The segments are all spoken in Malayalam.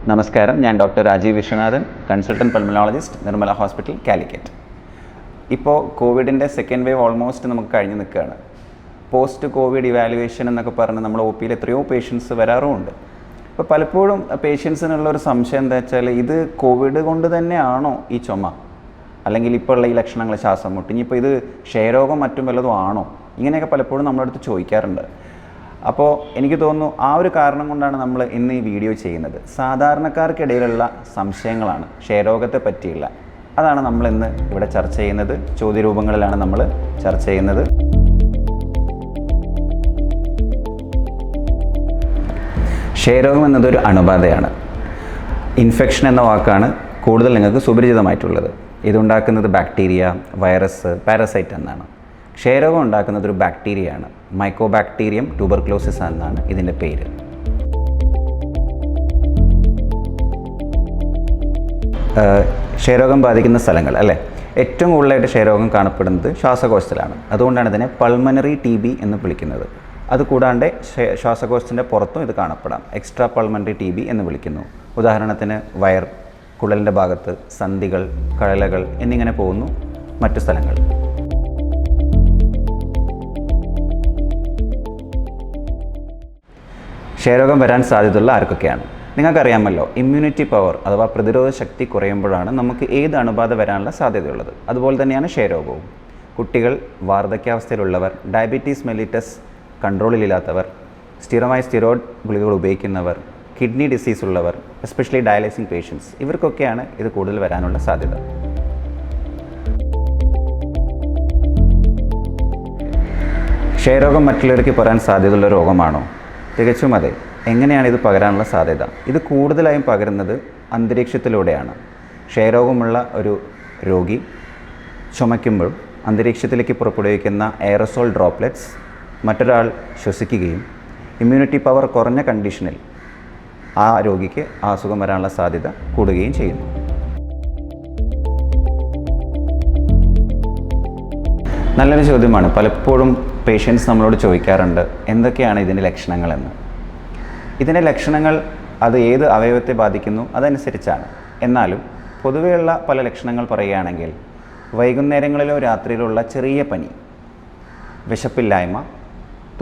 നമസ്കാരം, ഞാൻ doctor Rajeev Viswanathan, consultant pulmonologist, Nirmala hospital, Calicut. ഇപ്പോൾ കോവിഡിൻ്റെ സെക്കൻഡ് വേവ് ഓൾമോസ്റ്റ് നമുക്ക് കഴിഞ്ഞ് നിൽക്കുകയാണ്. പോസ്റ്റ് കോവിഡ് ഇവാലുവേഷൻ എന്നൊക്കെ പറഞ്ഞ് നമ്മൾ ഒ പിയിൽ എത്രയോ പേഷ്യൻസ് വരാറുമുണ്ട്. അപ്പോൾ പലപ്പോഴും പേഷ്യൻസിനുള്ളൊരു സംശയം എന്താ വെച്ചാൽ, ഇത് കോവിഡ് കൊണ്ട് തന്നെയാണോ ഈ ചുമ, അല്ലെങ്കിൽ ഇപ്പോൾ ഉള്ള ഈ ലക്ഷണങ്ങൾ, ശ്വാസം മുട്ട്, ഇനിയിപ്പോൾ ഇത് ക്ഷയരോഗം മറ്റും വല്ലതും ആണോ, ഇങ്ങനെയൊക്കെ പലപ്പോഴും നമ്മളടുത്ത് ചോദിക്കാറുണ്ട്. അപ്പോൾ എനിക്ക് തോന്നുന്നു ആ ഒരു കാരണം കൊണ്ടാണ് നമ്മൾ ഇന്ന് ഈ വീഡിയോ ചെയ്യുന്നത്. സാധാരണക്കാർക്കിടയിലുള്ള സംശയങ്ങളാണ്, ക്ഷയരോഗത്തെ പറ്റിയുള്ള. അതാണ് നമ്മൾ ഇന്ന് ഇവിടെ ചർച്ച ചെയ്യുന്നത്. ചോദ്യരൂപങ്ങളിലാണ് നമ്മൾ ചർച്ച ചെയ്യുന്നത്. ക്ഷയരോഗം എന്നതൊരു അണുബാധയാണ്. ഇൻഫെക്ഷൻ എന്ന വാക്കാണ് കൂടുതൽ നിങ്ങൾക്ക് സുപരിചിതമായിട്ടുള്ളത്. ഇതുണ്ടാക്കുന്നത് ബാക്ടീരിയ, വൈറസ്, പാരസൈറ്റ് എന്നാണ്. ക്ഷയരോഗം ഉണ്ടാക്കുന്നത് ഒരു ബാക്ടീരിയയാണ്. മൈക്കോബാക്ടീരിയം ട്യൂബർക്ലോസിസ് എന്നാണ് ഇതിൻ്റെ പേര്. ക്ഷയരോഗം ബാധിക്കുന്ന സ്ഥലങ്ങൾ അല്ലേ, ഏറ്റവും കൂടുതലായിട്ട് ക്ഷയരോഗം കാണപ്പെടുന്നത് ശ്വാസകോശത്തിലാണ്. അതുകൊണ്ടാണ് ഇതിനെ പൾമനറി TB എന്ന് വിളിക്കുന്നത്. അതുകൂടാണ്ട് ശ്വാസകോശത്തിൻ്റെ പുറത്തും ഇത് കാണപ്പെടാം. എക്സ്ട്രാ പൾമനറി TB എന്ന് വിളിക്കുന്നു. ഉദാഹരണത്തിന് വയർ, കുടലിൻ്റെ ഭാഗത്ത്, സന്ധികൾ, കഴലകൾ എന്നിങ്ങനെ പോകുന്നു മറ്റു സ്ഥലങ്ങൾ. ക്ഷയരോഗം വരാൻ സാധ്യതയുള്ള ആർക്കൊക്കെയാണ്? നിങ്ങൾക്കറിയാമല്ലോ, ഇമ്മ്യൂണിറ്റി പവർ അഥവാ പ്രതിരോധ ശക്തി കുറയുമ്പോഴാണ് നമുക്ക് ഏത് അണുബാധ വരാനുള്ള സാധ്യതയുള്ളത്. അതുപോലെ തന്നെയാണ് ക്ഷയരോഗവും. കുട്ടികൾ, വാർദ്ധക്യാവസ്ഥയിലുള്ളവർ, ഡയബറ്റീസ് മെല്ലിറ്റസ് കൺട്രോളിലില്ലാത്തവർ, സ്ഥിരമായി സ്റ്റിറോയിഡ് ഗുളികകൾ ഉപയോഗിക്കുന്നവർ, കിഡ്നി ഡിസീസ് ഉള്ളവർ, എസ്പെഷ്യലി ഡയാലിസിങ് പേഷ്യൻസ്, ഇവർക്കൊക്കെയാണ് ഇത് കൂടുതൽ വരാനുള്ള സാധ്യത. ക്ഷയരോഗം മറ്റുള്ളവർക്ക് പകരാൻ സാധ്യതയുള്ള രോഗമാണോ? തികച്ചും അതെ. എങ്ങനെയാണ് ഇത് പകരാനുള്ള സാധ്യത? ഇത് കൂടുതലായും പകരുന്നത് അന്തരീക്ഷത്തിലൂടെയാണ്. ക്ഷയരോഗമുള്ള ഒരു രോഗി ചുമയ്ക്കുമ്പോൾ അന്തരീക്ഷത്തിലേക്ക് പുറപ്പെടുവിക്കുന്ന എയറസോൾ ഡ്രോപ്ലെറ്റ്സ് മറ്റൊരാൾ ശ്വസിക്കുകയും ഇമ്മ്യൂണിറ്റി പവർ കുറഞ്ഞ കണ്ടീഷനിൽ ആ രോഗിക്ക് ആ അസുഖം വരാനുള്ള സാധ്യത കൂടുകയും ചെയ്യുന്നു. നല്ലൊരു ചോദ്യമാണ്. പലപ്പോഴും പേഷ്യൻസ് നമ്മളോട് ചോദിക്കാറുണ്ട്, എന്തൊക്കെയാണ് ഇതിൻ്റെ ലക്ഷണങ്ങളെന്ന്. ഇതിൻ്റെ ലക്ഷണങ്ങൾ അത് ഏത് അവയവത്തെ ബാധിക്കുന്നു അതനുസരിച്ചാണ്. എന്നാലും പൊതുവെയുള്ള പല ലക്ഷണങ്ങൾ പറയുകയാണെങ്കിൽ, വൈകുന്നേരങ്ങളിലോ രാത്രിയിലുള്ള ചെറിയ പനി, വിശപ്പില്ലായ്മ,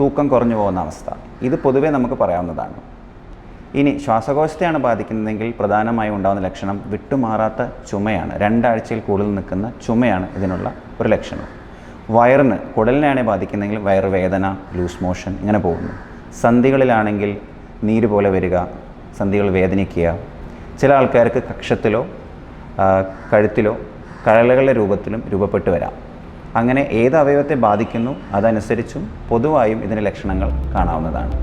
തൂക്കം കുറഞ്ഞു പോകുന്ന അവസ്ഥ, ഇത് പൊതുവെ നമുക്ക് പറയാവുന്നതാണ്. ഇനി ശ്വാസകോശത്തെയാണ് ബാധിക്കുന്നതെങ്കിൽ പ്രധാനമായും ഉണ്ടാകുന്ന ലക്ഷണം വിട്ടുമാറാത്ത ചുമയാണ്. 2 ആഴ്ചയിൽ കൂടുതൽ നിൽക്കുന്ന ചുമയാണ് ഇതിനുള്ള ഒരു ലക്ഷണം. വയറിന്, കുടലിനെയാണ് ബാധിക്കുന്നതെങ്കിൽ വയറുവേദന, ലൂസ് മോഷൻ, ഇങ്ങനെ പോകുന്നു. സന്ധികളിലാണെങ്കിൽ നീര് പോലെ വരിക, സന്ധികൾ വേദനിക്കുക. ചില ആൾക്കാർക്ക് കക്ഷത്തിലോ കഴുത്തിലോ കഴലകളുടെ രൂപത്തിലും രൂപപ്പെട്ടു വരാം. അങ്ങനെ ഏത് അവയവത്തെ ബാധിക്കുന്നു അതനുസരിച്ചും പൊതുവായും ഇതിൻ്റെ ലക്ഷണങ്ങൾ കാണാവുന്നതാണ്.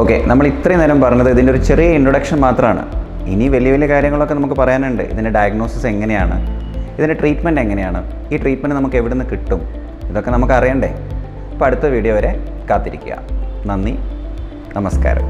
ഓക്കെ, നമ്മൾ ഇത്രയും നേരം പറഞ്ഞത് ഇതിൻ്റെ ഒരു ചെറിയ ഇൻട്രൊഡക്ഷൻ മാത്രമാണ്. ഇനി വലിയ വലിയ കാര്യങ്ങളൊക്കെ നമുക്ക് പറയാനുണ്ട്. ഇതിൻ്റെ ഡയഗ്നോസിസ് എങ്ങനെയാണ്, ഇതിൻ്റെ ട്രീറ്റ്മെൻറ്റ് എങ്ങനെയാണ്, ഈ ട്രീറ്റ്മെൻറ്റ് നമുക്ക് എവിടെ നിന്ന് കിട്ടും, ഇതൊക്കെ നമുക്ക് അറിയണ്ടേ. അപ്പോൾ അടുത്ത വീഡിയോ വരെ കാത്തിരിക്കുക. നന്ദി, നമസ്കാരം.